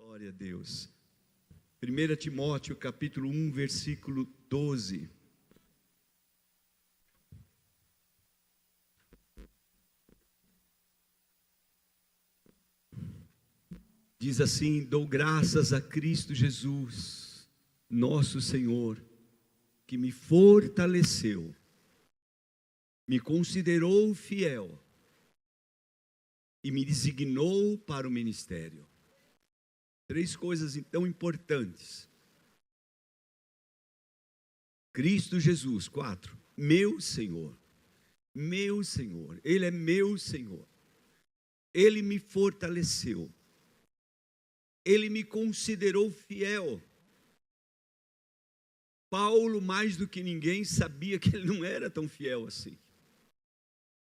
Glória a Deus. 1 Timóteo capítulo 1, versículo 12. Diz assim: dou graças a Cristo Jesus, nosso Senhor, que me fortaleceu, me considerou fiel e me designou para o ministério. Três coisas então importantes. Cristo Jesus, 4, meu Senhor, Ele é meu Senhor, Ele me fortaleceu, Ele me considerou fiel. Paulo, mais do que ninguém, sabia que ele não era tão fiel assim.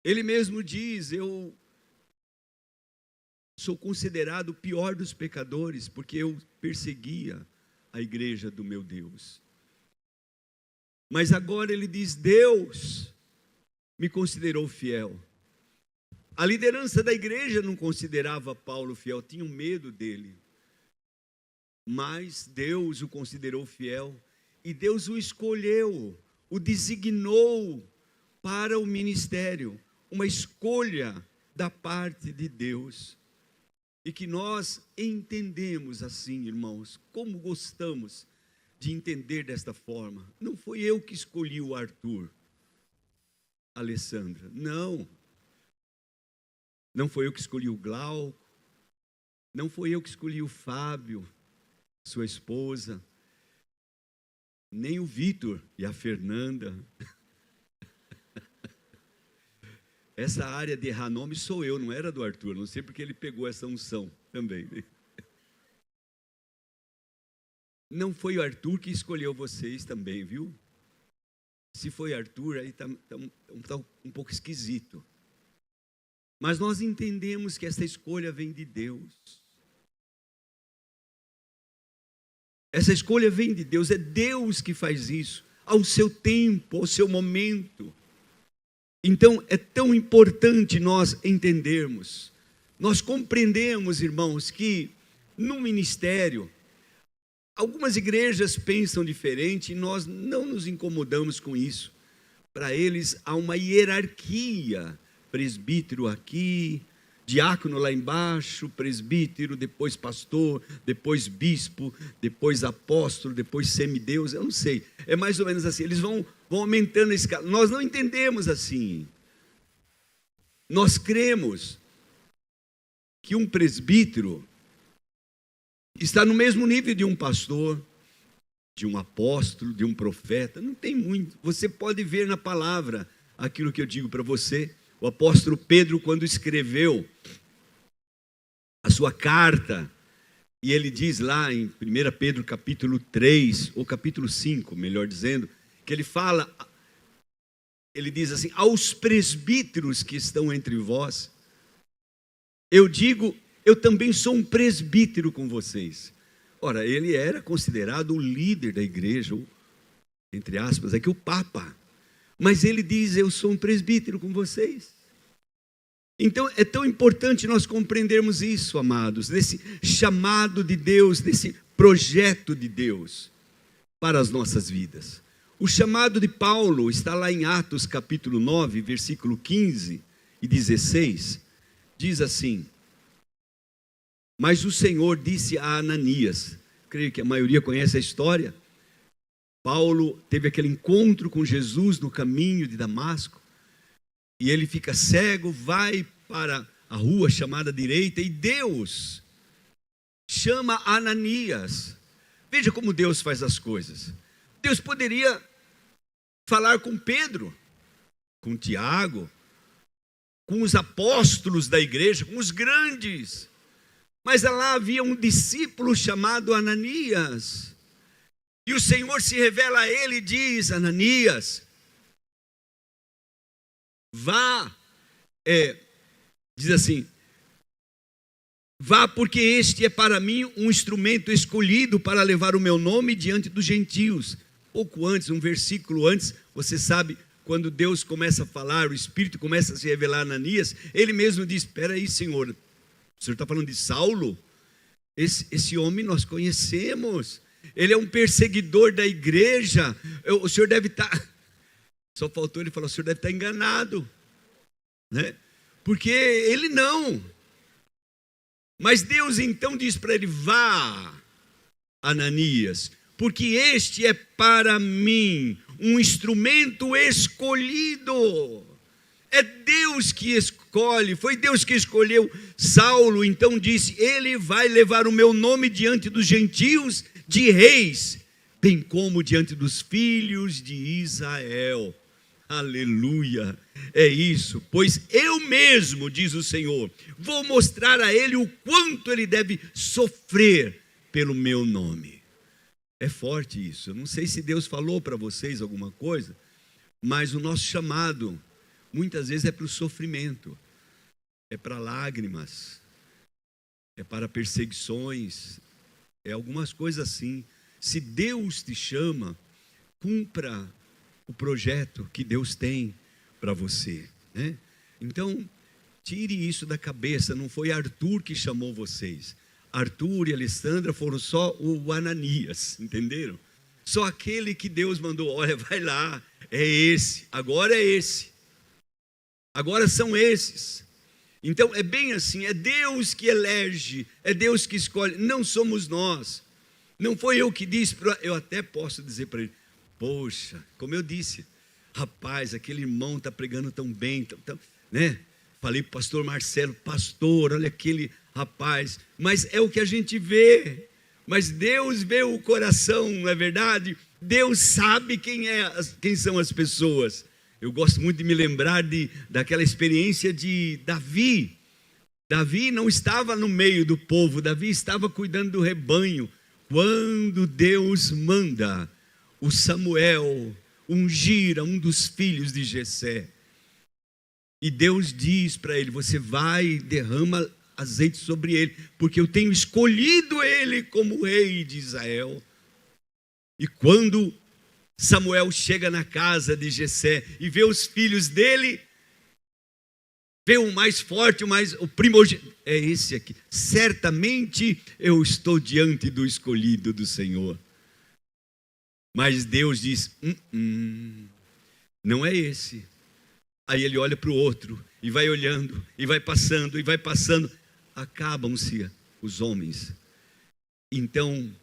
Ele mesmo diz: eu sou considerado o pior dos pecadores, porque eu perseguia a igreja do meu Deus. Mas agora ele diz: Deus me considerou fiel. A liderança da igreja não considerava Paulo fiel, tinham medo dele. Mas Deus o considerou fiel e Deus o escolheu, o designou para o ministério, uma escolha da parte de Deus. E que nós entendemos assim, irmãos, como gostamos de entender desta forma. Não foi eu que escolhi o Arthur, Alessandra, não foi eu que escolhi o Glauco, não foi eu que escolhi o Fábio, sua esposa, nem o Vitor e a Fernanda. Essa área de errar nome sou eu, não era do Arthur, não sei porque ele pegou essa unção também. Não foi o Arthur que escolheu vocês também, viu? Se foi Arthur, aí está um pouco esquisito. Mas nós entendemos que essa escolha vem de Deus. Essa escolha vem de Deus, é Deus que faz isso, ao seu tempo, ao seu momento. Então, é tão importante nós entendermos, nós compreendemos, irmãos, que no ministério, algumas igrejas pensam diferente e nós não nos incomodamos com isso. Para eles, há uma hierarquia, presbítero aqui, diácono lá embaixo, presbítero, depois pastor, depois bispo, depois apóstolo, depois semideus, eu não sei. É mais ou menos assim, eles vão aumentando a escala. Nós não entendemos assim. Nós cremos que um presbítero está no mesmo nível de um pastor, de um apóstolo, de um profeta. Não tem muito. Você pode ver na palavra aquilo que eu digo para você. O apóstolo Pedro, quando escreveu a sua carta, e ele diz lá em 1 Pedro capítulo 3, ou capítulo 5, melhor dizendo, que ele fala, ele diz assim: aos presbíteros que estão entre vós, eu digo, eu também sou um presbítero com vocês. Ora, ele era considerado o líder da igreja, entre aspas, aqui o Papa. Mas ele diz: eu sou um presbítero com vocês. Então é tão importante nós compreendermos isso, amados, desse chamado de Deus, desse projeto de Deus para as nossas vidas. O chamado de Paulo está lá em Atos capítulo 9, versículo 15 e 16, diz assim: mas o Senhor disse a Ananias, creio que a maioria conhece a história. Paulo teve aquele encontro com Jesus no caminho de Damasco, e ele fica cego, vai para a rua chamada direita, e Deus chama Ananias. Veja como Deus faz as coisas. Deus poderia falar com Pedro, com Tiago, com os apóstolos da igreja, com os grandes, mas lá havia um discípulo chamado Ananias. E o Senhor se revela a ele e diz: Ananias, vá, diz assim, vá, porque este é para mim um instrumento escolhido para levar o meu nome diante dos gentios. Pouco antes, um versículo antes, você sabe, quando Deus começa a falar, o Espírito começa a se revelar a Ananias, ele mesmo diz: espera aí, Senhor, o Senhor está falando de Saulo? Esse homem nós conhecemos. Ele é um perseguidor da igreja. O senhor deve estar... Só faltou ele falar, o senhor deve estar enganado, né? Porque ele não. Mas Deus então diz para ele, vá, Ananias, porque este é para mim um instrumento escolhido. É Deus que escolhe, foi Deus que escolheu Saulo. Então disse, ele vai levar o meu nome diante dos gentios, de reis, bem como diante dos filhos de Israel. Aleluia, é isso, pois eu mesmo, diz o Senhor, vou mostrar a ele o quanto ele deve sofrer pelo meu nome. É forte isso. Eu não sei se Deus falou para vocês alguma coisa, mas o nosso chamado muitas vezes é para o sofrimento, é para lágrimas, é para perseguições, é algumas coisas assim. Se Deus te chama, cumpra o projeto que Deus tem para você, né? Então, tire isso da cabeça. Não foi Arthur que chamou vocês. Arthur e Alessandra foram só o Ananias, entenderam? Só aquele que Deus mandou, olha, vai lá, é esse, agora é esse. Agora são esses. Então é bem assim, é Deus que elege, é Deus que escolhe, não somos nós. Não foi eu que disse, eu até posso dizer para ele, poxa, como eu disse, rapaz, aquele irmão está pregando tão bem, né? Falei para o pastor Marcelo, pastor, olha aquele rapaz, mas é o que a gente vê, mas Deus vê o coração, não é verdade? Deus sabe quem são as pessoas. Eu gosto muito de me lembrar daquela experiência de Davi. Davi não estava no meio do povo, Davi estava cuidando do rebanho, quando Deus manda o Samuel ungir a um dos filhos de Jessé. E Deus diz para ele, você vai e derrama azeite sobre ele, porque eu tenho escolhido ele como rei de Israel. E quando Samuel chega na casa de Jessé e vê os filhos dele, vê o mais forte, o primogênito, é esse aqui. Certamente eu estou diante do escolhido do Senhor. Mas Deus diz, não é esse. Aí ele olha para o outro, e vai olhando, e vai passando, e vai passando. Acabam-se os homens. Então,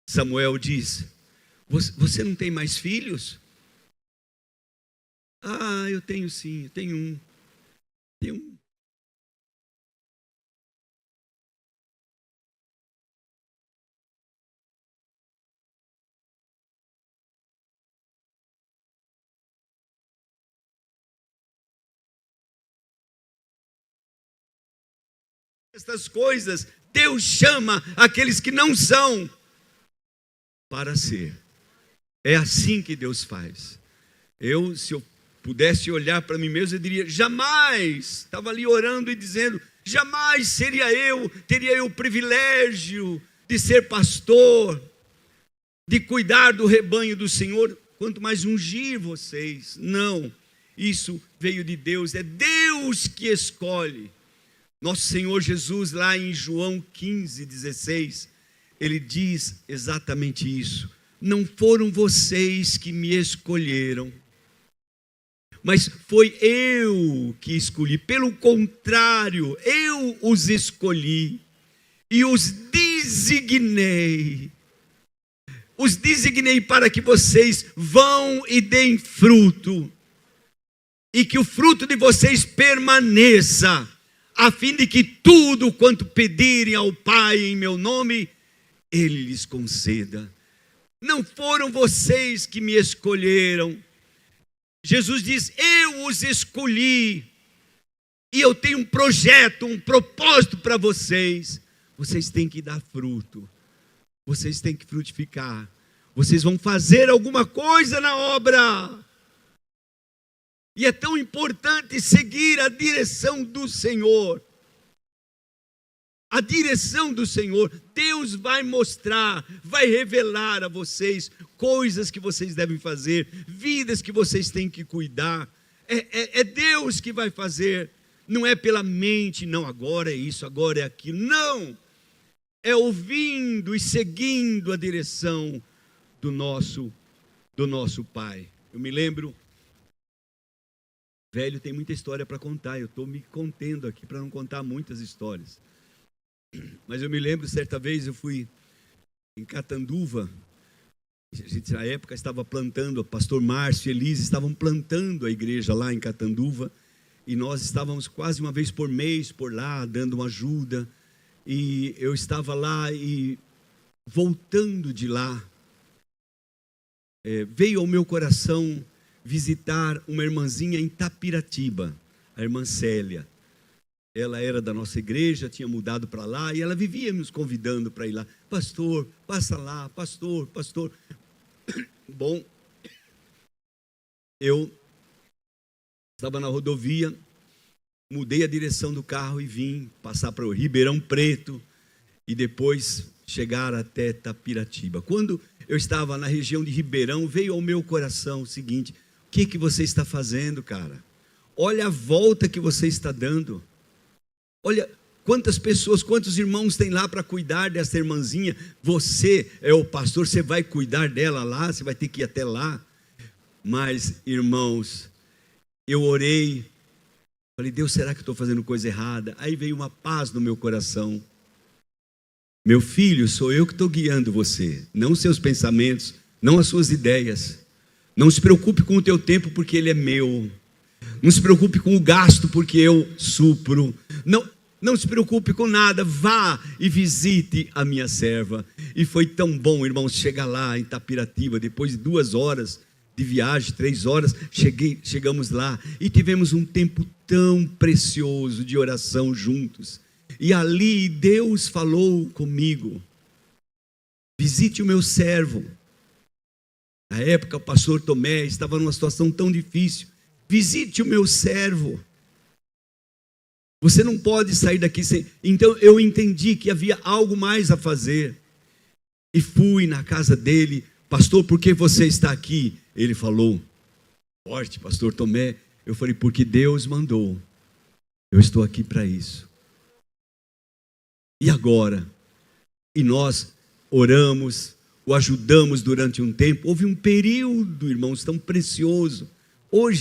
Samuel diz, você não tem mais filhos? Ah, eu tenho sim, eu tenho um. Tenho um. Estas coisas, Deus chama aqueles que não são para ser. É assim que Deus faz. Se eu pudesse olhar para mim mesmo, eu diria, jamais, estava ali orando e dizendo, jamais teria eu o privilégio de ser pastor, de cuidar do rebanho do Senhor, quanto mais ungir vocês. Não, isso veio de Deus, é Deus que escolhe. Nosso Senhor Jesus, lá em João 15:16, ele diz exatamente isso. Não foram vocês que me escolheram, mas foi eu que escolhi. Pelo contrário, eu os escolhi e os designei. Os designei para que vocês vão e deem fruto, e que o fruto de vocês permaneça, a fim de que tudo quanto pedirem ao Pai em meu nome, Ele lhes conceda. Não foram vocês que me escolheram. Jesus diz, eu os escolhi, e eu tenho um projeto, um propósito para vocês. Vocês têm que dar fruto, vocês têm que frutificar, vocês vão fazer alguma coisa na obra. E é tão importante seguir a direção do Senhor. A direção do Senhor. Deus vai mostrar, vai revelar a vocês coisas que vocês devem fazer, vidas que vocês têm que cuidar. É Deus que vai fazer. não é pela mente, não, agora é isso, agora é aquilo. Não! É ouvindo e seguindo a direção do nosso Pai. Eu me lembro, velho tem muita história para contar, eu estou me contendo aqui para não contar muitas histórias. Mas eu me lembro, certa vez eu fui em Catanduva, a gente na época estava plantando, o pastor Márcio e Elise estavam plantando a igreja lá em Catanduva, e nós estávamos quase uma vez por mês por lá, dando uma ajuda, e eu estava lá e voltando de lá, veio ao meu coração visitar uma irmãzinha em Tapiratiba, a irmã Célia. Ela era da nossa igreja, tinha mudado para lá, e ela vivia nos convidando para ir lá. Pastor, passa lá, pastor. Bom, eu estava na rodovia, mudei a direção do carro e vim passar para o Ribeirão Preto e depois chegar até Tapiratiba. Quando eu estava na região de Ribeirão, veio ao meu coração o seguinte: o que você está fazendo, cara? Olha a volta que você está dando. Olha quantas pessoas, quantos irmãos tem lá para cuidar dessa irmãzinha. Você é o pastor, você vai cuidar dela lá, você vai ter que ir até lá. Mas, irmãos, eu orei, falei: Deus, será que eu estou fazendo coisa errada? Aí veio uma paz no meu coração. Meu filho, sou eu que estou guiando você, não os seus pensamentos, não as suas ideias. Não se preocupe com o teu tempo, porque ele é meu. Não se preocupe com o gasto, porque eu supro. Não se preocupe com nada, vá e visite a minha serva. E foi tão bom, irmãos, chegar lá em Tapiratiba, depois de 2 horas de viagem, 3 horas, chegamos lá e tivemos um tempo tão precioso de oração juntos. E ali Deus falou comigo: visite o meu servo. Na época o pastor Tomé estava numa situação tão difícil. Visite o meu servo. Você não pode sair daqui sem... Então eu entendi que havia algo mais a fazer. E fui na casa dele: pastor, por que você está aqui? Ele falou: forte, pastor Tomé. Eu falei: porque Deus mandou. Eu estou aqui para isso. E agora? E nós oramos, o ajudamos durante um tempo. Houve um período, irmãos, tão precioso.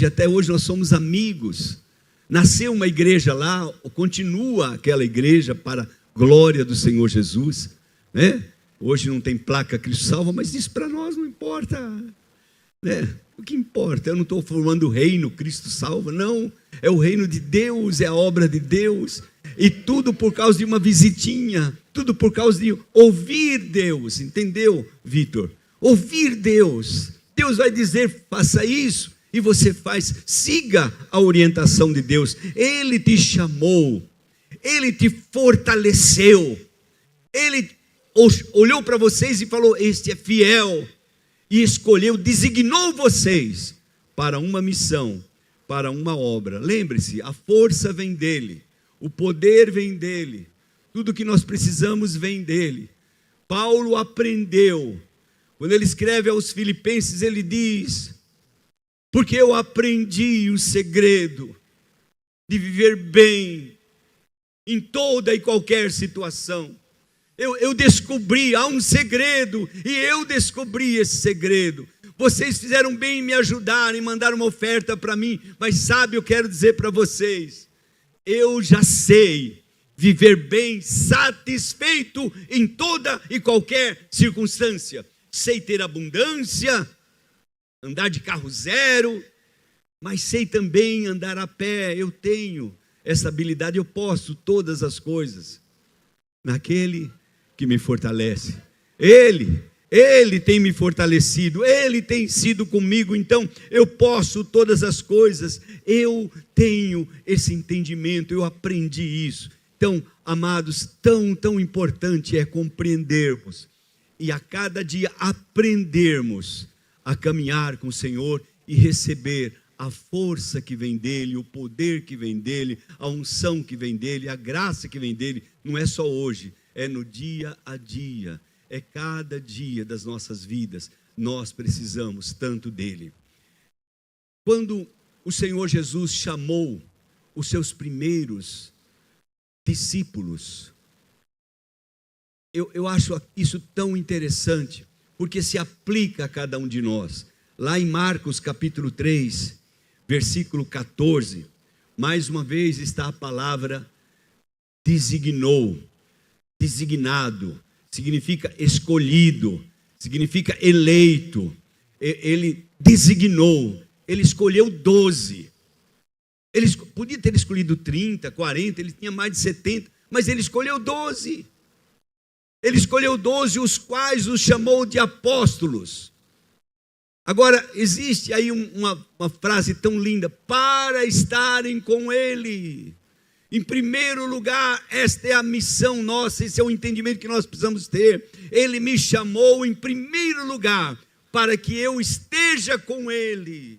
Até hoje nós somos amigos. Nasceu uma igreja lá, continua aquela igreja para a glória do Senhor Jesus, né? Hoje não tem placa Cristo Salva, mas isso para nós não importa, né? O que importa? Eu não estou formando o reino Cristo Salva, não. É o reino de Deus, é a obra de Deus. E tudo por causa de uma visitinha, tudo por causa de ouvir Deus, entendeu, Vitor? Ouvir Deus. Deus vai dizer: faça isso, e você faz. Siga a orientação de Deus. Ele te chamou, Ele te fortaleceu, Ele olhou para vocês e falou: este é fiel, e escolheu, designou vocês para uma missão, para uma obra. Lembre-se, a força vem dele, o poder vem dele, tudo que nós precisamos vem dele. Paulo aprendeu, quando ele escreve aos Filipenses, ele diz: porque eu aprendi o segredo de viver bem em toda e qualquer situação. Eu descobri, há um segredo, e eu descobri esse segredo. Vocês fizeram bem em me ajudar, em mandar uma oferta para mim, mas sabe, eu quero dizer para vocês, eu já sei viver bem, satisfeito em toda e qualquer circunstância. Sei ter abundância, andar de carro zero, mas sei também andar a pé. Eu tenho essa habilidade, eu posso todas as coisas naquele que me fortalece. Ele tem me fortalecido, Ele tem sido comigo, então eu posso todas as coisas. Eu tenho esse entendimento, eu aprendi isso. Então, amados, tão importante é compreendermos e a cada dia aprendermos a caminhar com o Senhor e receber a força que vem dEle, o poder que vem dEle, a unção que vem dEle, a graça que vem dEle. Não é só hoje, é no dia a dia, é cada dia das nossas vidas. Nós precisamos tanto dEle. Quando o Senhor Jesus chamou os seus primeiros discípulos. Eu acho isso tão interessante, porque se aplica a cada um de nós. Lá em Marcos capítulo 3, versículo 14, mais uma vez está a palavra designou, designado, significa escolhido, significa eleito. Ele designou, ele escolheu 12. Ele podia ter escolhido 30, 40, ele tinha mais de 70, mas ele escolheu 12. Ele escolheu 12, os quais os chamou de apóstolos. Agora, existe aí uma frase tão linda: para estarem com ele. Em primeiro lugar, esta é a missão nossa, esse é o entendimento que nós precisamos ter. Ele me chamou em primeiro lugar para que eu esteja com ele.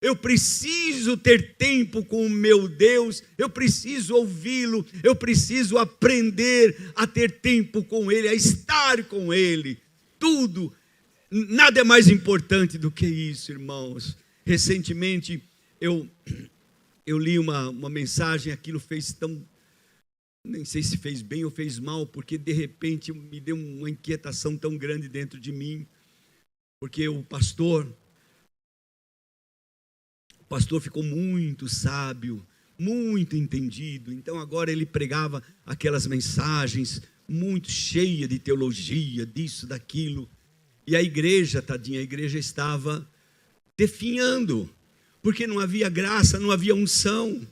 Eu preciso ter tempo com o meu Deus, eu preciso ouvi-lo, eu preciso aprender a ter tempo com ele, a estar com ele. Tudo, nada é mais importante do que isso, irmãos. Recentemente eu li uma mensagem, aquilo fez tão, nem sei se fez bem ou fez mal, porque de repente me deu uma inquietação tão grande dentro de mim, porque o pastor ficou muito sábio, muito entendido. Então agora ele pregava aquelas mensagens muito cheias de teologia, disso, daquilo. E a igreja, tadinha, a igreja estava definhando, porque não havia graça, não havia unção.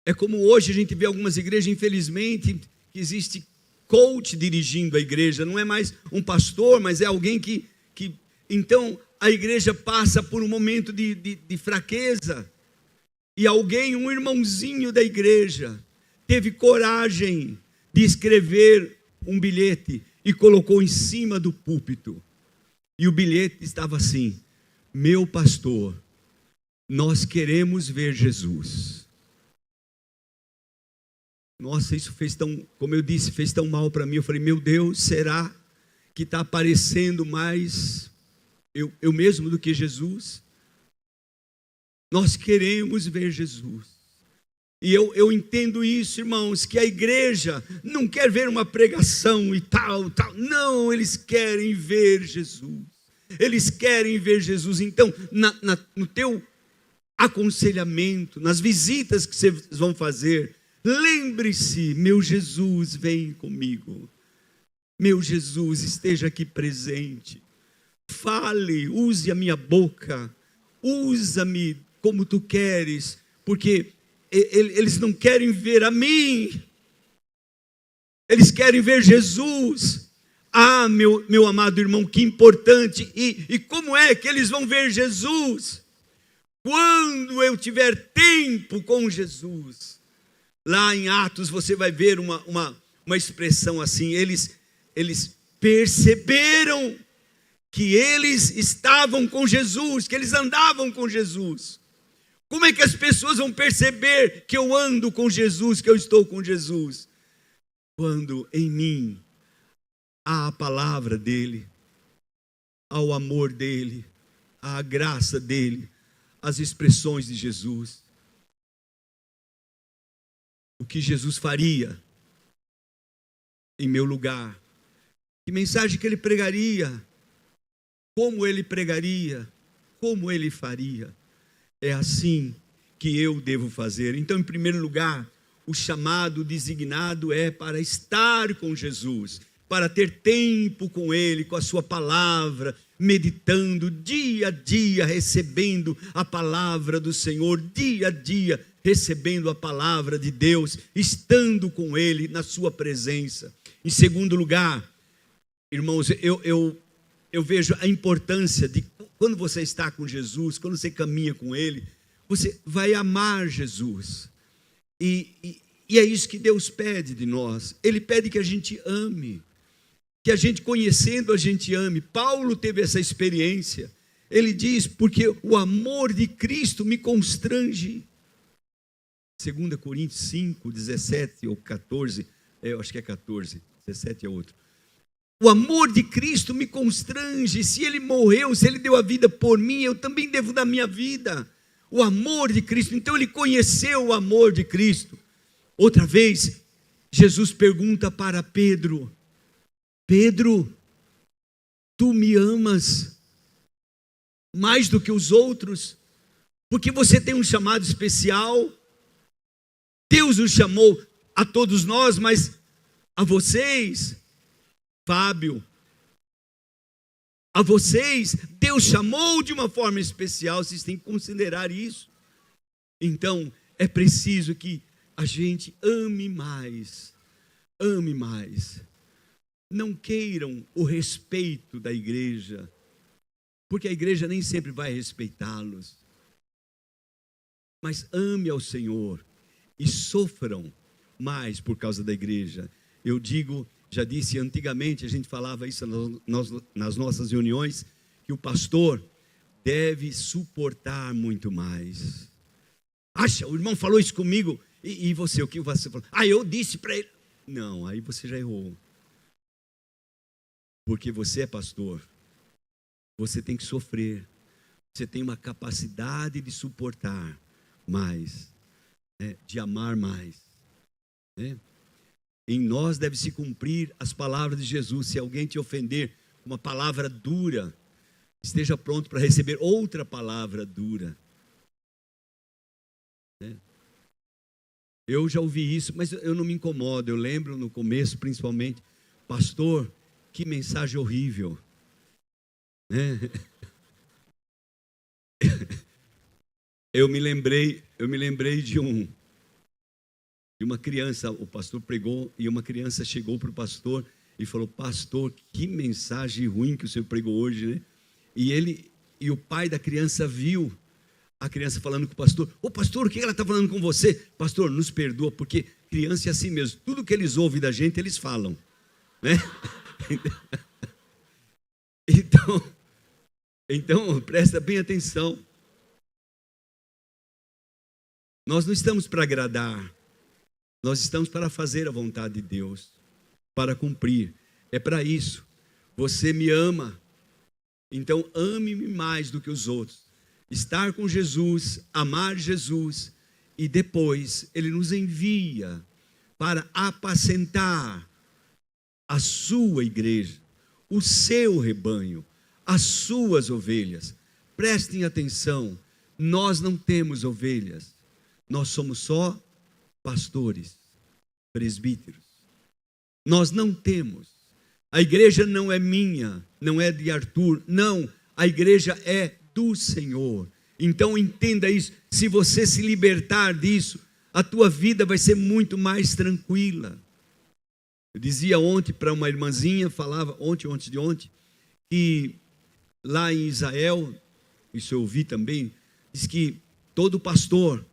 É como hoje a gente vê algumas igrejas, infelizmente, que existe coach dirigindo a igreja. Não é mais um pastor, mas é alguém que então a igreja passa por um momento de fraqueza, e alguém, um irmãozinho da igreja, teve coragem de escrever um bilhete e colocou em cima do púlpito, e o bilhete estava assim: meu pastor, nós queremos ver Jesus. Nossa, isso fez tão, como eu disse, fez tão mal para mim. Eu falei: meu Deus, será que está aparecendo mais eu mesmo do que Jesus? Nós queremos ver Jesus. E eu entendo isso, irmãos, que a igreja não quer ver uma pregação e tal. Não, eles querem ver Jesus. Eles querem ver Jesus. Então, no teu aconselhamento, nas visitas que vocês vão fazer, lembre-se: meu Jesus, vem comigo. Meu Jesus, esteja aqui presente. Fale, use a minha boca, usa-me como tu queres, porque eles não querem ver a mim, eles querem ver Jesus. Ah, meu amado irmão, que importante. E como é que eles vão ver Jesus? Quando eu tiver tempo com Jesus. Lá em Atos você vai ver uma expressão assim: eles perceberam que eles estavam com Jesus, que eles andavam com Jesus. Como é que as pessoas vão perceber que eu ando com Jesus, que eu estou com Jesus? Quando em mim há a palavra dele, há o amor dele, há a graça dele, as expressões de Jesus. O que Jesus faria em meu lugar? Que mensagem que ele pregaria? Como ele pregaria? Como ele faria? É assim que eu devo fazer. Então, em primeiro lugar, o chamado designado é para estar com Jesus, para ter tempo com ele, com a sua palavra, meditando dia a dia, recebendo a palavra do Senhor, dia a dia, recebendo a palavra de Deus, estando com ele na sua presença. Em segundo lugar, irmãos, eu vejo a importância de, quando você está com Jesus, quando você caminha com ele, você vai amar Jesus. E é isso que Deus pede de nós. Ele pede que a gente ame, que a gente, conhecendo, a gente ame. Paulo teve essa experiência. Ele diz: porque o amor de Cristo me constrange. 2 Coríntios 5, 17 ou 14, eu acho que é 14, 17 é outro. O amor de Cristo me constrange. Se ele morreu, se ele deu a vida por mim, eu também devo dar minha vida. o amor de Cristo. Então ele conheceu o amor de Cristo. Outra vez, Jesus pergunta para Pedro: Pedro, tu me amas mais do que os outros? Porque você tem um chamado especial. Deus os chamou a todos nós, mas a vocês, Fábio, a vocês, Deus chamou de uma forma especial. Vocês têm que considerar isso. Então, é preciso que a gente ame mais. Ame mais. Não queiram o respeito da igreja, porque a igreja nem sempre vai respeitá-los. Mas ame ao Senhor e sofram mais por causa da igreja. Eu digo, já disse antigamente, a gente falava isso nas nossas reuniões, que o pastor deve suportar muito mais. O irmão falou isso comigo, e você, o que você falou? Eu disse para ele. Não, aí você já errou. Porque você é pastor, você tem que sofrer, você tem uma capacidade de suportar mais, de amar mais. Em nós deve se cumprir as palavras de Jesus. Se alguém te ofender com uma palavra dura, esteja pronto para receber outra palavra dura. Eu já ouvi isso, mas eu não me incomodo. Eu lembro no começo, principalmente, pastor, que mensagem horrível, Eu me lembrei de uma criança. O pastor pregou e uma criança chegou para o pastor e falou: pastor, que mensagem ruim que o senhor pregou hoje, né? E o pai da criança viu a criança falando com o pastor: ô pastor, o que ela está falando com você? Pastor, nos perdoa, porque criança é assim mesmo, tudo que eles ouvem da gente, eles falam, né? Então, presta bem atenção. Nós não estamos para agradar, nós estamos para fazer a vontade de Deus, para cumprir. É para isso. Você me ama, então ame-me mais do que os outros. Estar com Jesus, amar Jesus, e depois Ele nos envia para apacentar a sua igreja, o seu rebanho, as suas ovelhas. Prestem atenção, nós não temos ovelhas, nós somos só pastores, presbíteros. Nós não temos. A igreja não é minha, não é de Arthur, não, a igreja é do Senhor. Então entenda isso. Se você se libertar disso, a tua vida vai ser muito mais tranquila. Eu dizia ontem para uma irmãzinha, falava ontem, que lá em Israel, isso eu ouvi também, diz que todo pastor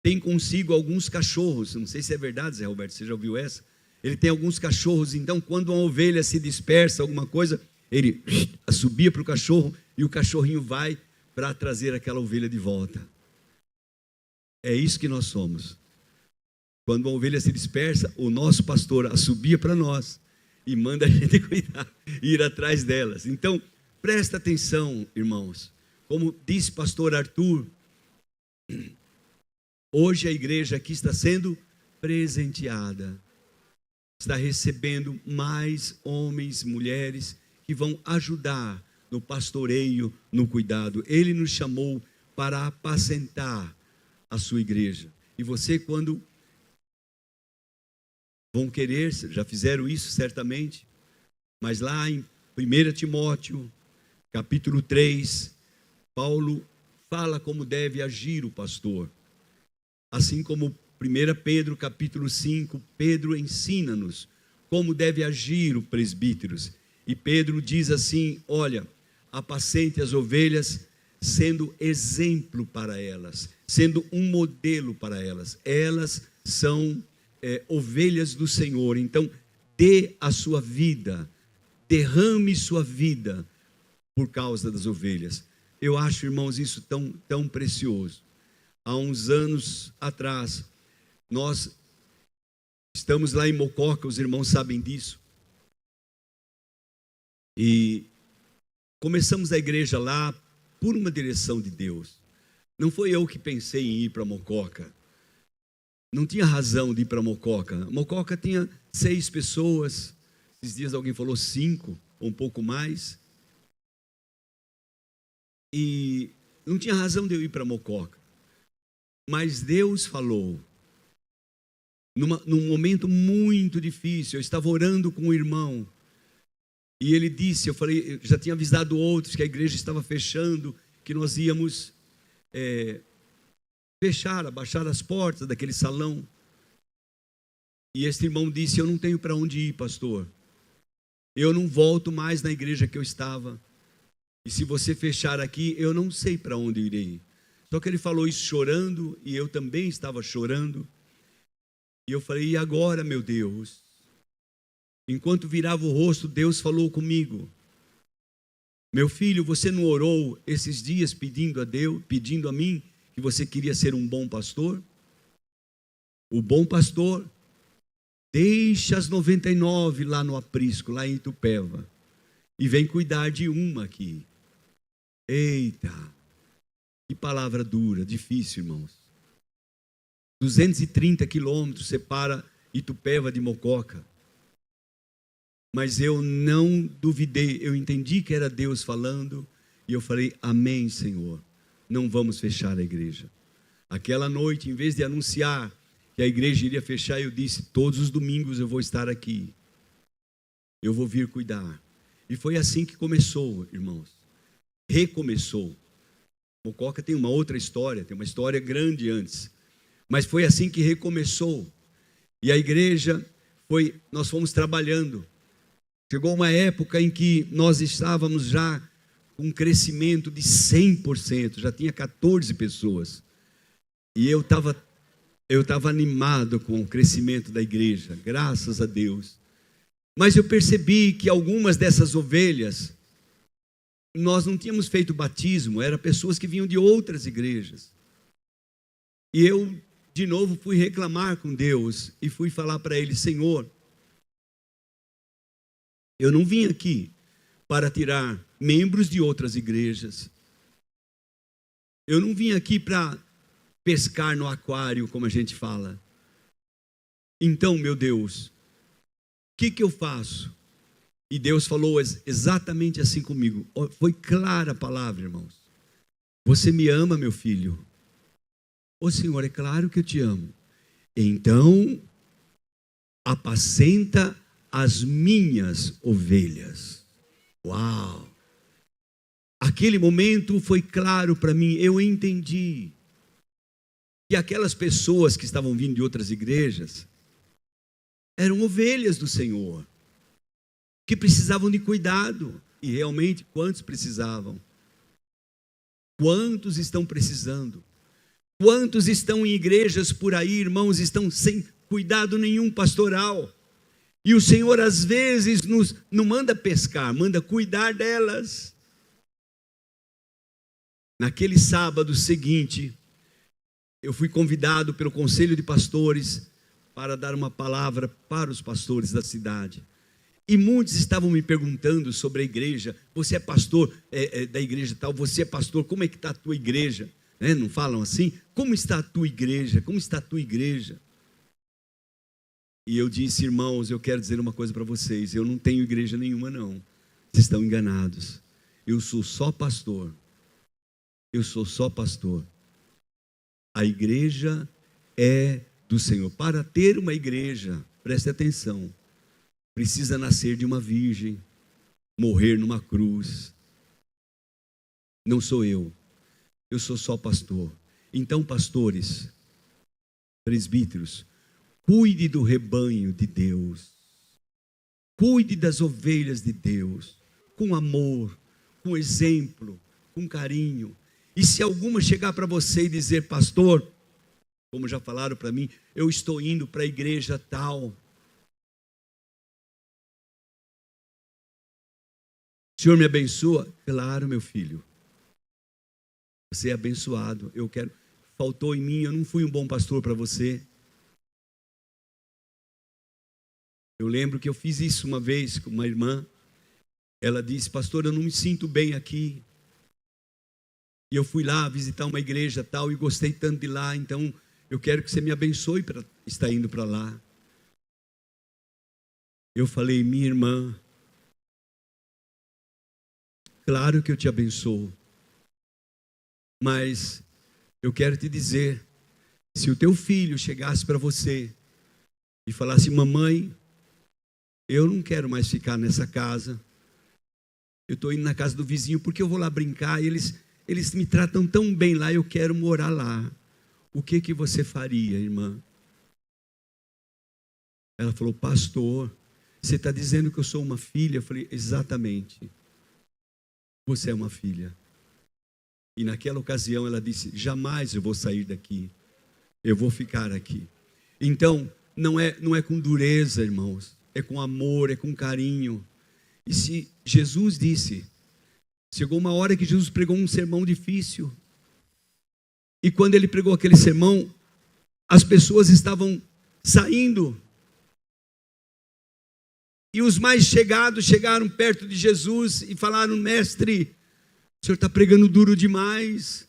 tem consigo alguns cachorros. Não sei se é verdade, Zé Roberto, você já ouviu essa? Ele tem alguns cachorros, então quando uma ovelha se dispersa, alguma coisa, ele assobia para o cachorro e o cachorrinho vai para trazer aquela ovelha de volta. É isso que nós somos. Quando uma ovelha se dispersa, o nosso pastor assobia para nós e manda a gente cuidar, ir atrás delas. Então, presta atenção, irmãos. Como disse pastor Arthur, hoje a igreja aqui está sendo presenteada. Está recebendo mais homens, mulheres que vão ajudar no pastoreio, no cuidado. Ele nos chamou para apacentar a sua igreja. E você, quando vão querer, já fizeram isso certamente, mas lá em 1 Timóteo, capítulo 3, Paulo fala como deve agir o pastor. Assim como 1 Pedro, capítulo 5, Pedro ensina-nos como deve agir o presbítero. E Pedro diz assim: olha, apacente as ovelhas, sendo exemplo para elas, sendo um modelo para elas. Elas são ovelhas do Senhor. Então, dê a sua vida, derrame sua vida por causa das ovelhas. Eu acho, irmãos, isso tão precioso. Há uns anos atrás, nós estamos lá em Mococa, os irmãos sabem disso. E começamos a igreja lá por uma direção de Deus. Não foi eu que pensei em ir para Mococa. Não tinha razão de ir para Mococa. Mococa tinha 6 pessoas. Esses dias alguém falou 5, ou um pouco mais. E não tinha razão de eu ir para Mococa. Mas Deus falou. Num momento muito difícil, eu estava orando com um irmão. E ele disse, eu falei, eu já tinha avisado outros que a igreja estava fechando, que nós íamos abaixar as portas daquele salão. E esse irmão disse, eu não tenho para onde ir, pastor. Eu não volto mais na igreja que eu estava. E se você fechar aqui, eu não sei para onde eu irei. Só que ele falou isso chorando, e eu também estava chorando. E eu falei, e agora, meu Deus? Enquanto virava o rosto, Deus falou comigo. Meu filho, você não orou esses dias pedindo a Deus, pedindo a mim, que você queria ser um bom pastor? O bom pastor deixa as 99 lá no aprisco, lá em Itupeva, e vem cuidar de uma aqui. Eita, que palavra dura, difícil, irmãos. 230 quilômetros separa Itupeva de Mococa. Mas eu não duvidei, eu entendi que era Deus falando, e eu falei, amém, Senhor, não vamos fechar a igreja. Aquela noite, em vez de anunciar que a igreja iria fechar, eu disse, todos os domingos eu vou estar aqui, eu vou vir cuidar. E foi assim que começou, irmãos, recomeçou. Mococa tem uma outra história, tem uma história grande antes, mas foi assim que recomeçou. E a igreja nós fomos trabalhando. Chegou uma época em que nós estávamos já com um crescimento de 100%, já tinha 14 pessoas. E eu estava animado com o crescimento da igreja, graças a Deus. Mas eu percebi que algumas dessas ovelhas, nós não tínhamos feito batismo, eram pessoas que vinham de outras igrejas. E eu, de novo, fui reclamar com Deus e fui falar para Ele, Senhor, eu não vim aqui para tirar membros de outras igrejas. Eu não vim aqui para pescar no aquário, como a gente fala. Então, meu Deus, o que eu faço? E Deus falou exatamente assim comigo. Foi clara a palavra, irmãos. Você me ama, meu filho? Ô Senhor, é claro que eu te amo. Então, apacenta as minhas ovelhas. Uau! Aquele momento foi claro para mim, eu entendi que aquelas pessoas que estavam vindo de outras igrejas eram ovelhas do Senhor, que precisavam de cuidado. E realmente, quantos precisavam? Quantos estão precisando? Quantos estão em igrejas por aí, irmãos, estão sem cuidado nenhum pastoral? E o Senhor às vezes não manda pescar, manda cuidar delas. Naquele sábado seguinte, eu fui convidado pelo Conselho de Pastores para dar uma palavra para os pastores da cidade. E muitos estavam me perguntando sobre a igreja. Você é pastor da igreja tal, você é pastor, como é que está a tua igreja? Não falam assim? Como está a tua igreja? Como está a tua igreja? E eu disse, irmãos, eu quero dizer uma coisa para vocês, eu não tenho igreja nenhuma não, vocês estão enganados, eu sou só pastor, a igreja é do Senhor. Para ter uma igreja, preste atenção, precisa nascer de uma virgem, morrer numa cruz, não sou eu sou só pastor. Então, pastores, presbíteros, cuide do rebanho de Deus, cuide das ovelhas de Deus, com amor, com exemplo, com carinho. E se alguma chegar para você e dizer, pastor, como já falaram para mim, eu estou indo para a igreja tal, o Senhor me abençoa? Claro, meu filho, você é abençoado. Faltou em mim, eu não fui um bom pastor para você. Eu lembro que eu fiz isso uma vez com uma irmã. Ela disse, pastor, eu não me sinto bem aqui. e eu fui lá visitar uma igreja tal, e gostei tanto de lá, então eu quero que você me abençoe para estar indo para lá. Eu falei: minha irmã, claro que eu te abençoo, mas eu quero te dizer, se o teu filho chegasse para você e falasse: mamãe, eu não quero mais ficar nessa casa, eu estou indo na casa do vizinho porque eu vou lá brincar, e eles me tratam tão bem lá, eu quero morar lá, o que você faria, irmã? Ela falou: pastor, você está dizendo que eu sou uma filha? Eu falei: exatamente, você é uma filha. E naquela ocasião ela disse: jamais eu vou sair daqui, eu vou ficar aqui. Então, não é com dureza, irmãos, é com amor, é com carinho. E se Jesus disse, chegou uma hora que Jesus pregou um sermão difícil, e quando ele pregou aquele sermão, as pessoas estavam saindo, e os mais chegados chegaram perto de Jesus e falaram: mestre, o senhor está pregando duro demais,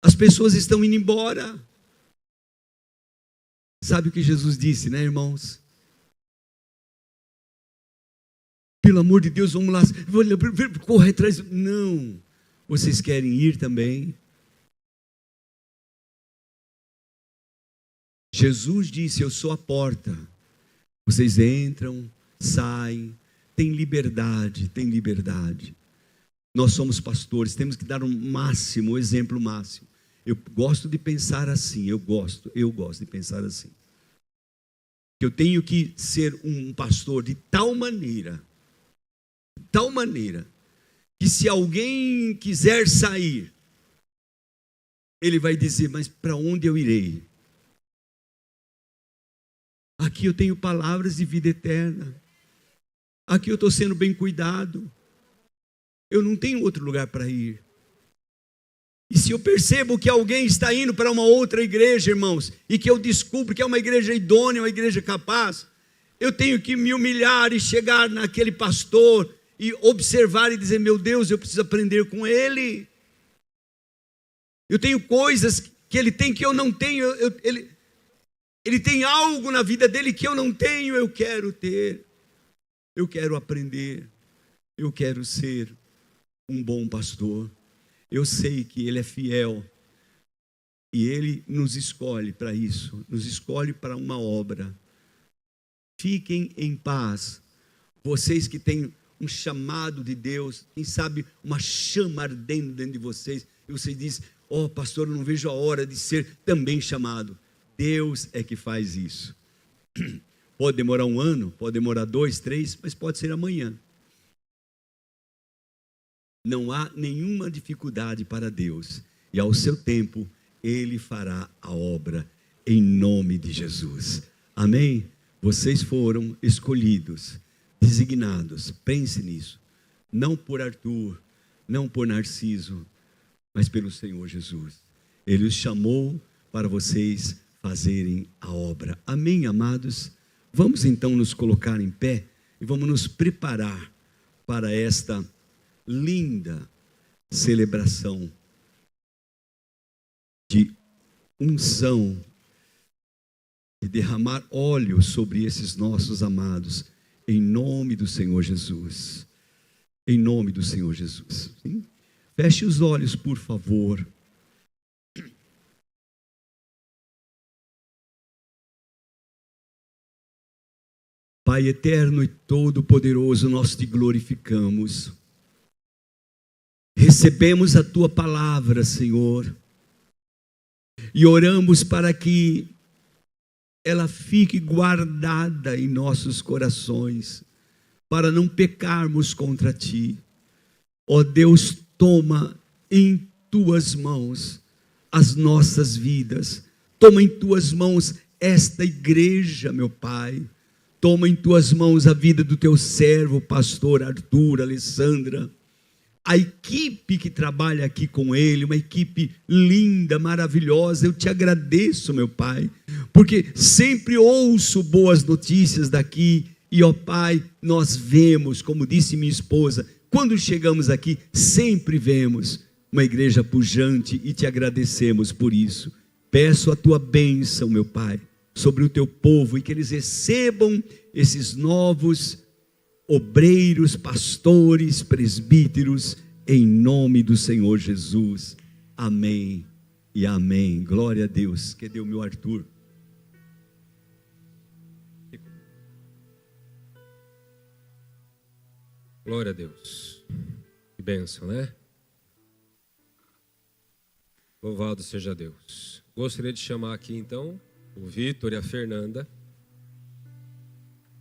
as pessoas estão indo embora. Sabe o que Jesus disse, né, irmãos? Pelo amor de Deus, vamos lá, corre atrás. Não, vocês querem ir também? Jesus disse: eu sou a porta. Vocês entram, saem, tem liberdade, tem liberdade. Nós somos pastores, temos que dar um máximo, um exemplo máximo. Eu gosto de pensar assim, eu gosto de pensar assim. Eu tenho que ser um pastor de tal maneira, que se alguém quiser sair, ele vai dizer: mas para onde eu irei? Aqui eu tenho palavras de vida eterna, aqui eu estou sendo bem cuidado, eu não tenho outro lugar para ir. E se eu percebo que alguém está indo para uma outra igreja, irmãos, e que eu descubro que é uma igreja idônea, uma igreja capaz, eu tenho que me humilhar e chegar naquele pastor e observar e dizer: meu Deus, eu preciso aprender com ele. Eu tenho coisas que ele tem que eu não tenho, ele tem algo na vida dele que eu não tenho, eu quero ter, eu quero aprender, eu quero ser um bom pastor. Eu sei que ele é fiel e ele nos escolhe para isso, nos escolhe para uma obra. Fiquem em paz, vocês que têm um chamado de Deus, quem sabe uma chama ardendo dentro de vocês, e vocês dizem: oh pastor, eu não vejo a hora de ser também chamado. Deus é que faz isso. Pode demorar 1 ano, pode demorar 2, 3, mas pode ser amanhã. Não há nenhuma dificuldade para Deus, e ao seu tempo Ele fará a obra, em nome de Jesus. Amém? Vocês foram escolhidos, designados, pense nisso, não por Arthur, não por Narciso, mas pelo Senhor Jesus. Ele os chamou para vocês fazerem a obra. Amém, amados? Vamos então nos colocar em pé e vamos nos preparar para esta linda celebração de unção, de derramar óleo sobre esses nossos amados, em nome do Senhor Jesus. Em nome do Senhor Jesus. Sim? Feche os olhos, por favor. Pai eterno e todo-poderoso, nós te glorificamos. Recebemos a tua palavra, Senhor, e oramos para que ela fique guardada em nossos corações, para não pecarmos contra ti. Ó Deus, toma em tuas mãos as nossas vidas, toma em tuas mãos esta igreja, meu Pai. Toma em tuas mãos a vida do teu servo, pastor Arthur, Alessandra, a equipe que trabalha aqui com ele, uma equipe linda, maravilhosa. Eu te agradeço, meu Pai, porque sempre ouço boas notícias daqui, e ó Pai, nós vemos, como disse minha esposa, quando chegamos aqui, sempre vemos uma igreja pujante, e te agradecemos por isso. Peço a tua bênção, meu Pai, sobre o teu povo, e que eles recebam esses novos obreiros, pastores, presbíteros, em nome do Senhor Jesus. Amém e amém. Glória a Deus. Cadê o meu Arthur? Glória a Deus. Que bênção, né? Louvado seja Deus. Gostaria de chamar aqui então o Vitor e a Fernanda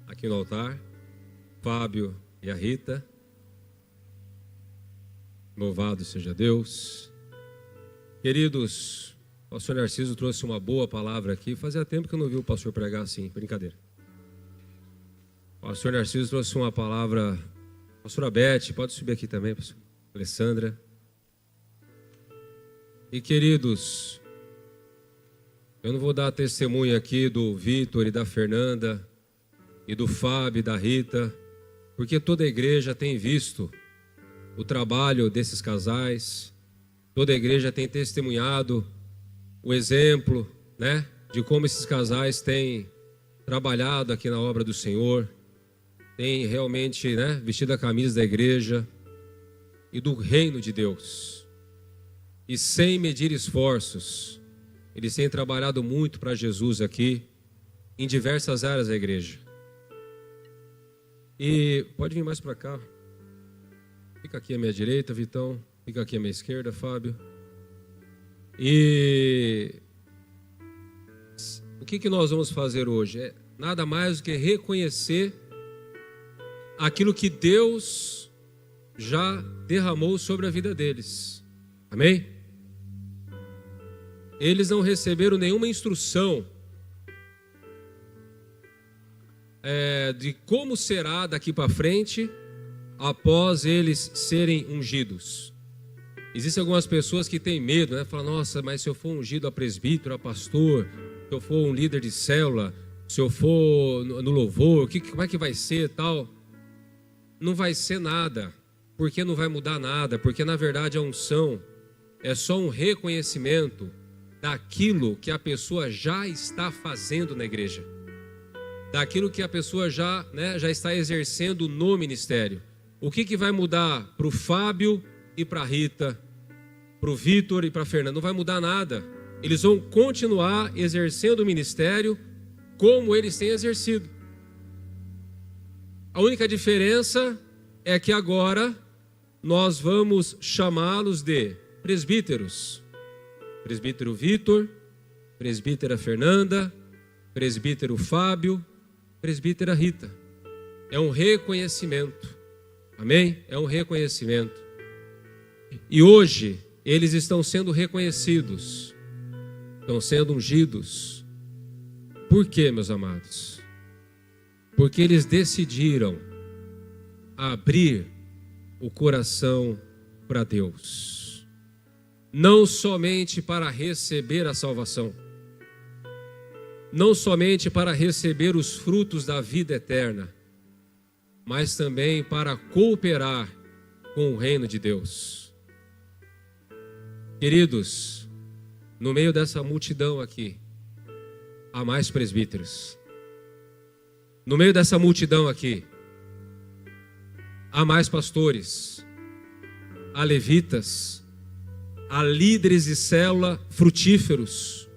aqui no altar, Fábio e a Rita. Louvado seja Deus. Queridos, o pastor Narciso trouxe uma boa palavra aqui. Fazia tempo que eu não vi o pastor pregar assim, brincadeira. O pastor Narciso trouxe uma palavra. Pastora Beth, pode subir aqui também, pastor Alessandra. E queridos, eu não vou dar testemunho aqui do Vitor e da Fernanda, e do Fábio e da Rita, porque toda a igreja tem visto o trabalho desses casais, toda a igreja tem testemunhado o exemplo, né, de como esses casais têm trabalhado aqui na obra do Senhor, têm realmente, né, vestido a camisa da igreja e do reino de Deus. E sem medir esforços, eles têm trabalhado muito para Jesus aqui, em diversas áreas da igreja. E pode vir mais para cá. Fica aqui à minha direita, Vitão. Fica aqui à minha esquerda, Fábio. E o que nós vamos fazer hoje? É nada mais do que reconhecer aquilo que Deus já derramou sobre a vida deles. Amém? Eles não receberam nenhuma instrução de como será daqui para frente após eles serem ungidos. Existem algumas pessoas que têm medo, né? Falam, nossa, mas se eu for ungido a presbítero, a pastor, se eu for um líder de célula, se eu for no louvor, como é que vai ser tal? Não vai ser nada, porque não vai mudar nada, porque na verdade a unção é só um reconhecimento daquilo que a pessoa já está fazendo na igreja, daquilo que a pessoa já está exercendo no ministério. O que vai mudar para o Fábio e para a Rita, para o Vitor e para a Fernanda? Não vai mudar nada. Eles vão continuar exercendo o ministério como eles têm exercido. A única diferença é que agora nós vamos chamá-los de presbíteros. Presbítero Vitor, presbítera Fernanda, presbítero Fábio, presbítera Rita. É um reconhecimento. Amém? É um reconhecimento. E hoje eles estão sendo reconhecidos, estão sendo ungidos. Por quê, meus amados? Porque eles decidiram abrir o coração para Deus. Não somente para receber a salvação, não somente para receber os frutos da vida eterna, mas também para cooperar com o reino de Deus. Queridos, no meio dessa multidão aqui, há mais presbíteros. No meio dessa multidão aqui, há mais pastores, há levitas, há líderes de célula frutíferos,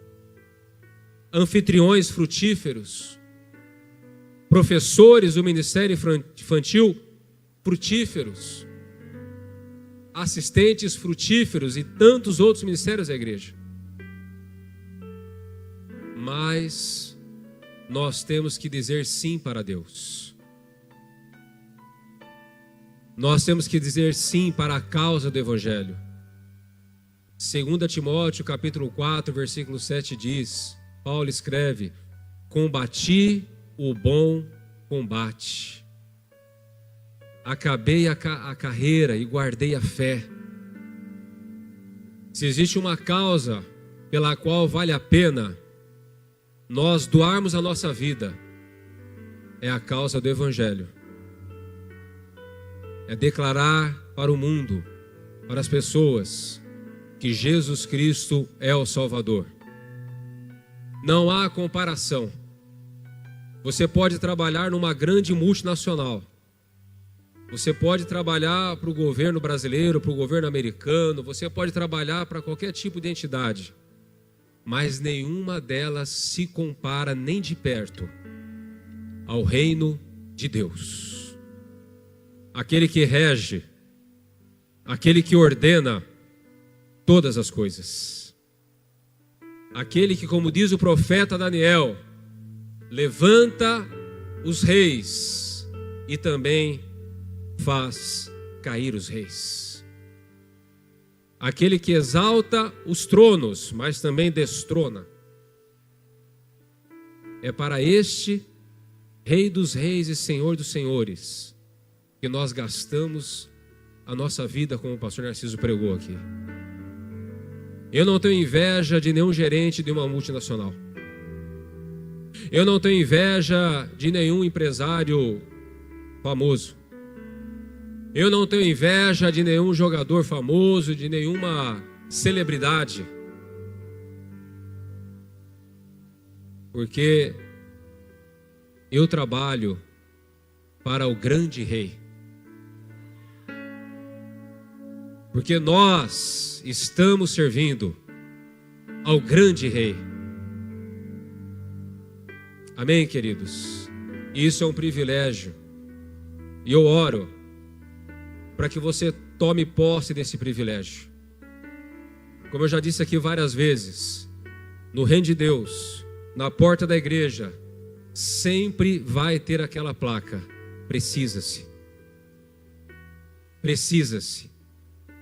anfitriões frutíferos, professores do ministério infantil frutíferos, assistentes frutíferos e tantos outros ministérios da igreja. Mas nós temos que dizer sim para Deus. Nós temos que dizer sim para a causa do Evangelho. 2 Timóteo capítulo 4, versículo 7 diz, Paulo escreve, combati o bom combate, acabei a carreira e guardei a fé. Se existe uma causa pela qual vale a pena nós doarmos a nossa vida, é a causa do Evangelho. É declarar para o mundo para as pessoas que Jesus Cristo é o Salvador. Não há comparação. Você pode trabalhar numa grande multinacional. Você pode trabalhar para o governo brasileiro, para o governo americano. Você pode trabalhar para qualquer tipo de entidade. Mas nenhuma delas se compara nem de perto ao reino de Deus. Aquele que rege, aquele que ordena todas as coisas. Aquele que, como diz o profeta Daniel, levanta os reis e também faz cair os reis. Aquele que exalta os tronos, mas também destrona. É para este Rei dos reis e Senhor dos senhores que nós gastamos a nossa vida, como o pastor Narciso pregou aqui. Eu não tenho inveja de nenhum gerente de uma multinacional. Eu não tenho inveja de nenhum empresário famoso. Eu não tenho inveja de nenhum jogador famoso, de nenhuma celebridade. Porque eu trabalho para o grande rei. Porque nós estamos servindo ao grande rei. Amém, queridos? Isso é um privilégio. E eu oro para que você tome posse desse privilégio. Como eu já disse aqui várias vezes, no reino de Deus, na porta da igreja, sempre vai ter aquela placa: precisa-se. Precisa-se.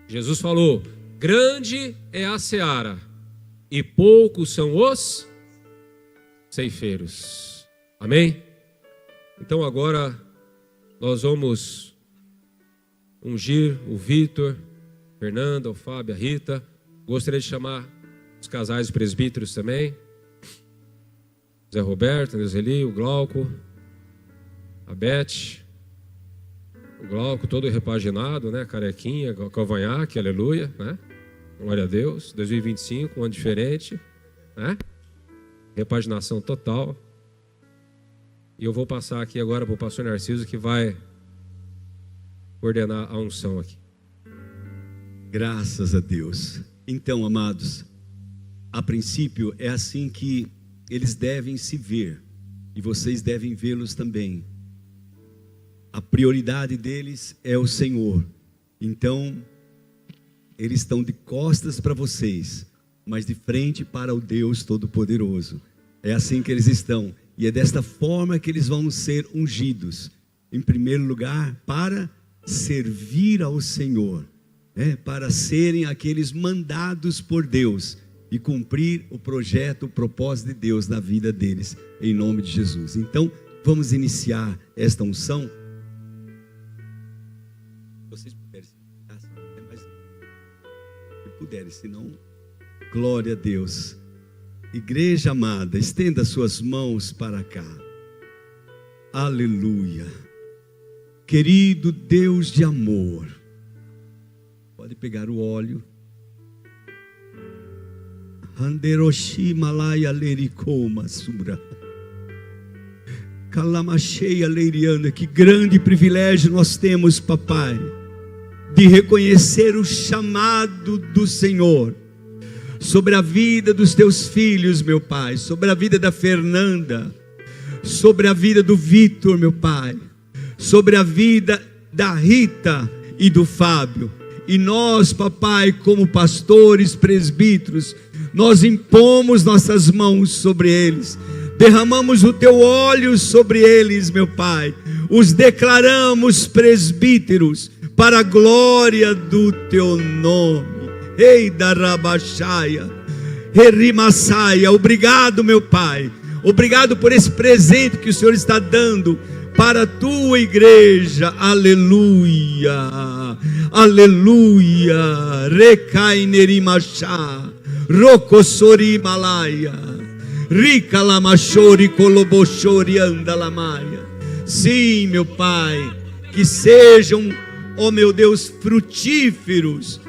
Jesus falou: grande é a seara e poucos são os ceifeiros. Amém? Então agora nós vamos ungir o Vitor, Fernanda, o Fábio, a Rita. Gostaria de chamar os casais presbíteros também. Zé Roberto, a Neuzeli, o Glauco, a Beth. O Glauco todo repaginado, né? Carequinha, cavanhaque, aleluia, né? Glória a Deus. 2025, um ano diferente, né? Repaginação total. E eu vou passar aqui agora para o pastor Narciso, que vai coordenar a unção aqui. Graças a Deus. Então, amados, a princípio é assim que eles devem se ver, e vocês devem vê-los também. A prioridade deles é o Senhor. Então, eles estão de costas para vocês, mas de frente para o Deus Todo-Poderoso. É assim que eles estão, e é desta forma que eles vão ser ungidos. Em primeiro lugar, para servir ao Senhor, para serem aqueles mandados por Deus e cumprir o projeto, o propósito de Deus na vida deles, em nome de Jesus. Então, vamos iniciar esta unção. Vocês puderem, se puderem, senão, glória a Deus. Igreja amada, estenda suas mãos para cá. Aleluia. Querido Deus de amor, pode pegar o óleo. Anderoshi malaya lericoma sura. Calamacheia leiriana, que grande privilégio nós temos, papai, de reconhecer o chamado do Senhor sobre a vida dos teus filhos, meu pai, sobre a vida da Fernanda, sobre a vida do Vitor, meu pai, sobre a vida da Rita e do Fábio. E nós, papai, como pastores, presbíteros, nós impomos nossas mãos sobre eles, derramamos o teu óleo sobre eles, meu pai, os declaramos presbíteros para a glória do teu nome. Ei da Rabachaia, Herimassaia, obrigado, meu pai, obrigado por esse presente que o Senhor está dando para a tua igreja. Aleluia, aleluia. Recainerimasha, Rokosori Malaya, Rica Lamachori Colobochori Andalamaia. Sim, meu pai, que sejam, ó meu Deus, frutíferos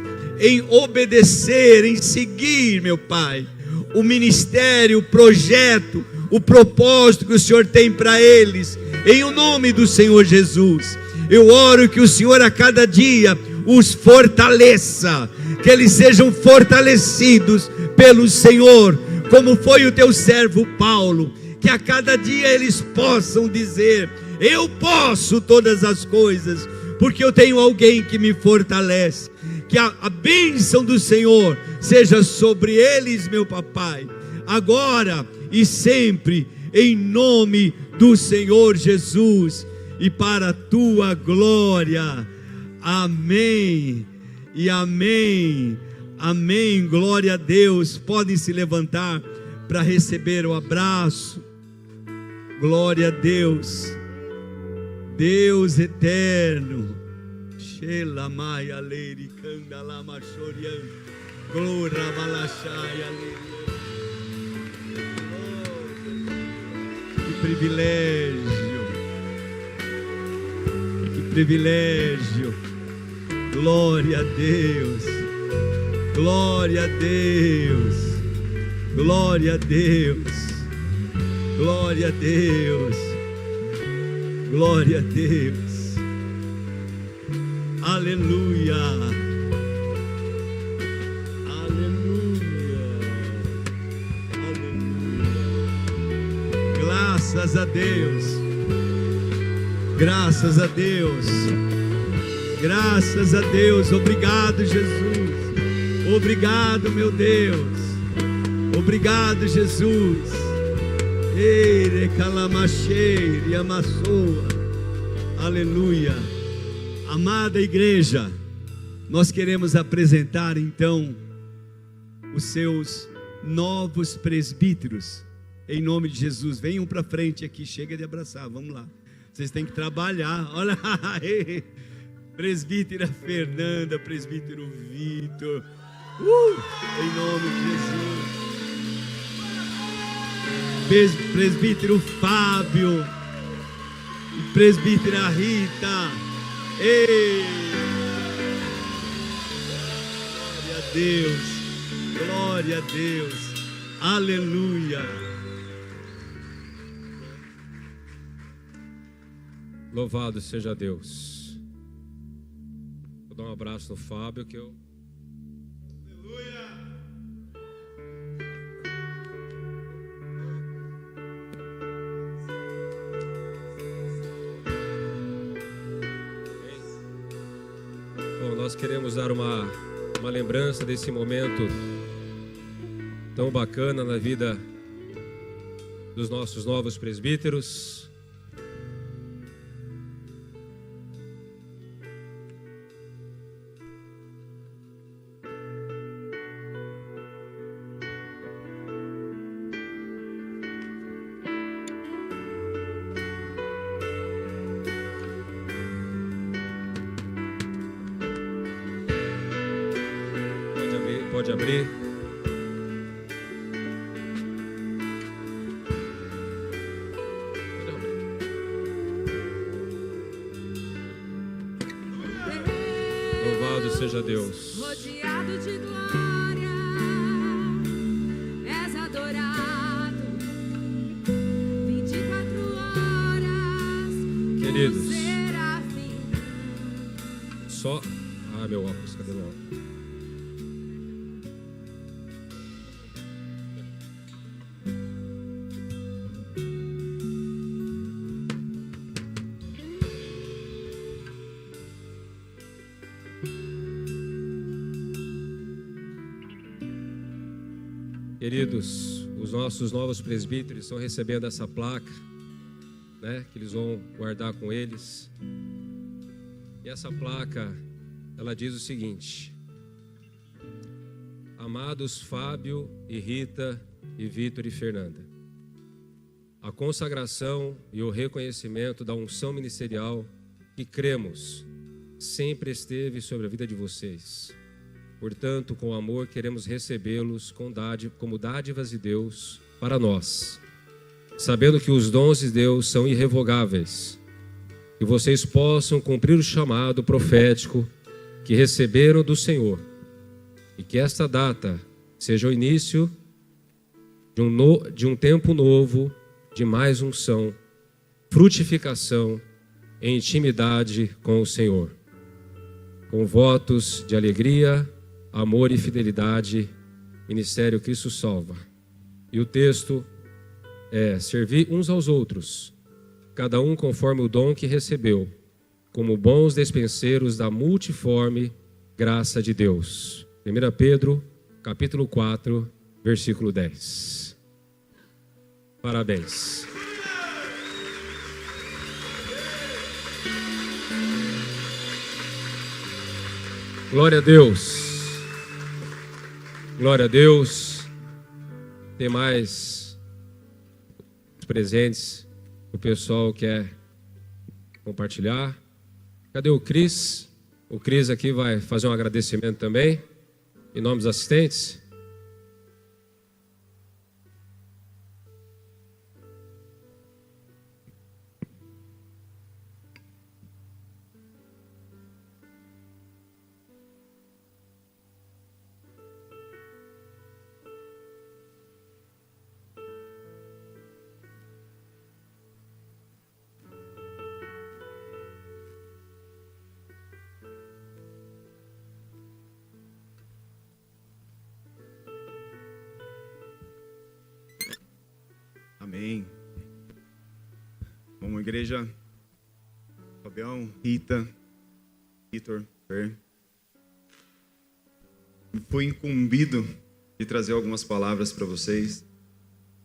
em obedecer, em seguir, meu Pai, o ministério, o projeto, o propósito que o Senhor tem para eles, em o nome do Senhor Jesus. Eu oro que o Senhor a cada dia os fortaleça, que eles sejam fortalecidos pelo Senhor, como foi o teu servo Paulo, que a cada dia eles possam dizer: eu posso todas as coisas, porque eu tenho alguém que me fortalece. Que a bênção do Senhor seja sobre eles, meu papai, agora e sempre, em nome do Senhor Jesus, e para a tua glória. Amém e amém. Amém. Glória a Deus. Podem se levantar para receber o abraço. Glória a Deus. Deus eterno. Shela Maia Leiri Candalama Chorian. Glória Balachai Aleluia. Que privilégio. Que privilégio. Glória a Deus. Glória a Deus. Glória a Deus. Glória a Deus. Glória a Deus. Aleluia. Aleluia. Aleluia. Graças a Deus. Graças a Deus. Graças a Deus. Obrigado, Jesus. Obrigado, meu Deus. Obrigado, Jesus. Eire calamacheire amassoa. Aleluia. Amada igreja, nós queremos apresentar então os seus novos presbíteros, em nome de Jesus. Venham para frente aqui, chega de abraçar, vamos lá. Vocês têm que trabalhar, olha aí. Presbítera Fernanda, presbítero Vitor, em nome de Jesus. Presbítero Fábio e presbítera Rita. Ei! Glória a Deus, glória a Deus, aleluia. Louvado seja Deus. Vou dar um abraço no Fábio que eu... Aleluia. Bom, nós queremos dar uma lembrança desse momento tão bacana na vida dos nossos novos presbíteros. Pode abrir. Louvado seja Deus. Rodeado de glória, és adorado 24 horas. Queridos, Serafim. só... Ah, meu óculos, cadê meu óculos? Queridos, os nossos novos presbíteros estão recebendo essa placa, né, que eles vão guardar com eles. E essa placa, ela diz o seguinte: amados Fábio e Rita e Vitor e Fernanda, a consagração e o reconhecimento da unção ministerial que cremos sempre esteve sobre a vida de vocês. Portanto, com amor, queremos recebê-los como dádivas de Deus para nós, sabendo que os dons de Deus são irrevogáveis, que vocês possam cumprir o chamado profético que receberam do Senhor e que esta data seja o início de um tempo novo, de mais unção, frutificação e intimidade com o Senhor, com votos de alegria, amor e fidelidade, Ministério Cristo Salva. E o texto é: servir uns aos outros, cada um conforme o dom que recebeu, como bons despenseiros da multiforme graça de Deus. 1 Pedro, capítulo 4, versículo 10. Parabéns. Glória a Deus. Glória a Deus. Tem mais presentes que o pessoal quer compartilhar. Cadê o Cris? O Cris aqui vai fazer um agradecimento também, em nome dos assistentes. Amém. Vamos, igreja. Fabião, Rita, Vitor, Fer. Fui incumbido de trazer algumas palavras para vocês,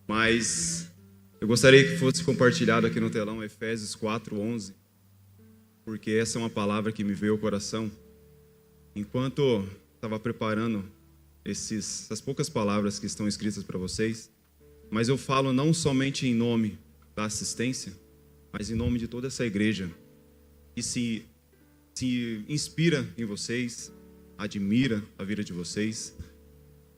mas eu gostaria que fosse compartilhado aqui no telão Efésios 4:11, porque essa é uma palavra que me veio ao coração enquanto estava preparando essas poucas palavras que estão escritas para vocês. Mas eu falo não somente em nome da assistência, mas em nome de toda essa igreja que se inspira em vocês, admira a vida de vocês.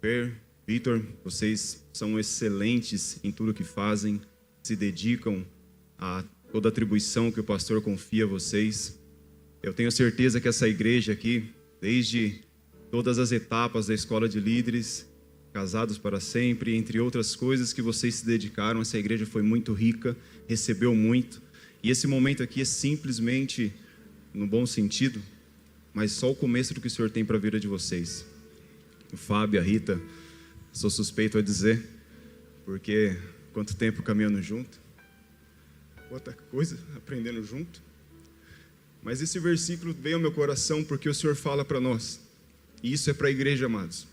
Per, Vitor, vocês são excelentes em tudo que fazem, se dedicam a toda a atribuição que o pastor confia a vocês. Eu tenho certeza que essa igreja aqui, desde todas as etapas da escola de líderes, Casados para Sempre, entre outras coisas que vocês se dedicaram, essa igreja foi muito rica, recebeu muito. E esse momento aqui é simplesmente, no bom sentido, mas só o começo do que o Senhor tem para a vida de vocês. O Fábio, a Rita, sou suspeito a dizer, porque quanto tempo caminhando junto, outra coisa, aprendendo junto. Mas esse versículo veio ao meu coração porque o Senhor fala para nós, e isso é para a igreja, amados.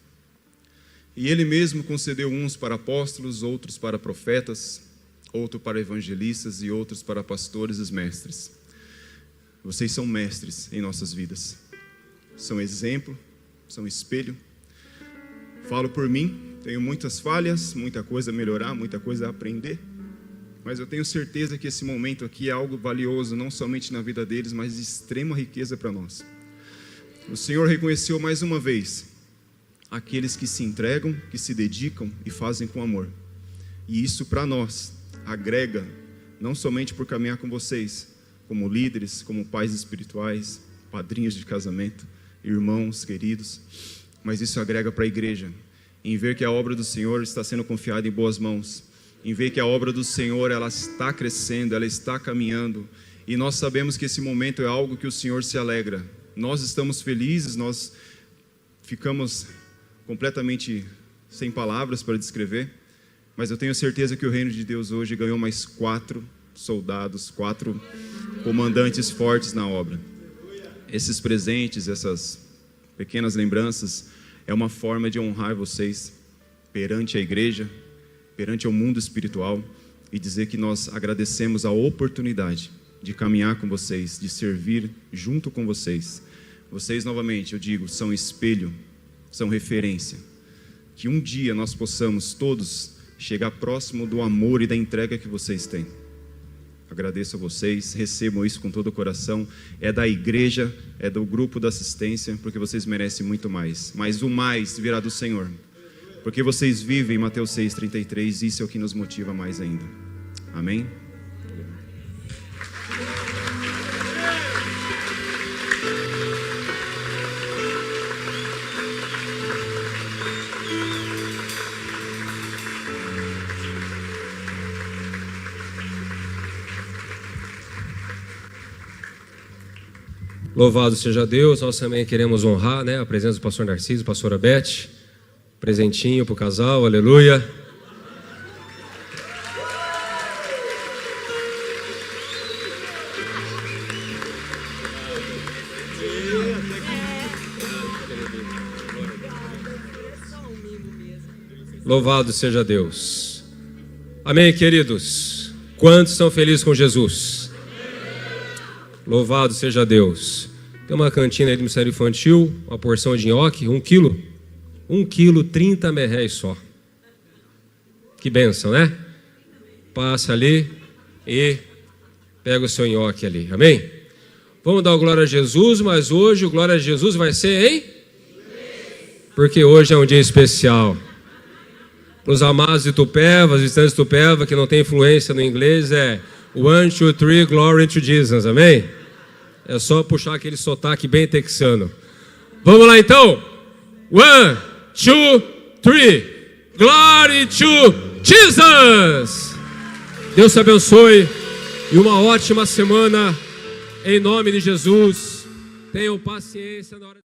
E Ele mesmo concedeu uns para apóstolos, outros para profetas, outros para evangelistas e outros para pastores e mestres. Vocês são mestres em nossas vidas. São exemplo, são espelho. Falo por mim, tenho muitas falhas, muita coisa a melhorar, muita coisa a aprender. Mas eu tenho certeza que esse momento aqui é algo valioso, não somente na vida deles, mas de extrema riqueza para nós. O Senhor reconheceu mais uma vez aqueles que se entregam, que se dedicam e fazem com amor. E isso para nós agrega, não somente por caminhar com vocês, como líderes, como pais espirituais, padrinhos de casamento, irmãos queridos, mas isso agrega para a igreja, em ver que a obra do Senhor está sendo confiada em boas mãos, em ver que a obra do Senhor ela está crescendo, ela está caminhando, e nós sabemos que esse momento é algo que o Senhor se alegra. Nós estamos felizes, nós ficamos completamente sem palavras para descrever, mas eu tenho certeza que o reino de Deus hoje ganhou mais 4 soldados, 4 comandantes fortes na obra. Esses presentes, essas pequenas lembranças, é uma forma de honrar vocês perante a igreja, perante o mundo espiritual, e dizer que nós agradecemos a oportunidade de caminhar com vocês, de servir junto com vocês. Vocês, novamente, eu digo, são espelho, são referência. Que um dia nós possamos todos chegar próximo do amor e da entrega que vocês têm. Agradeço a vocês, recebam isso com todo o coração. É da igreja, é do grupo da assistência, porque vocês merecem muito mais. Mas o mais virá do Senhor. Porque vocês vivem Mateus 6,33, isso é o que nos motiva mais ainda. Amém? Louvado seja Deus. Nós também queremos honrar, né, a presença do pastor Narciso, pastora Beth. Presentinho para o casal, aleluia. Louvado seja Deus. Amém, queridos? Quantos estão felizes com Jesus? Louvado seja Deus. Tem uma cantina aí do Ministério Infantil, uma porção de nhoque, 1 quilo. 1 quilo, 30 merréis só. Que bênção, né? Passa ali e pega o seu nhoque ali, amém? Vamos dar o glória a Jesus, mas hoje o glória a Jesus vai ser em? Porque hoje é um dia especial. Para os amados de Tupéva, visitantes de Tupéva, que não tem influência no inglês, é 1, 2, 3, glory to Jesus, amém? É só puxar aquele sotaque bem texano. Vamos lá então? 1, 2, 3, glory to Jesus! Deus te abençoe e uma ótima semana em nome de Jesus. Tenham paciência na hora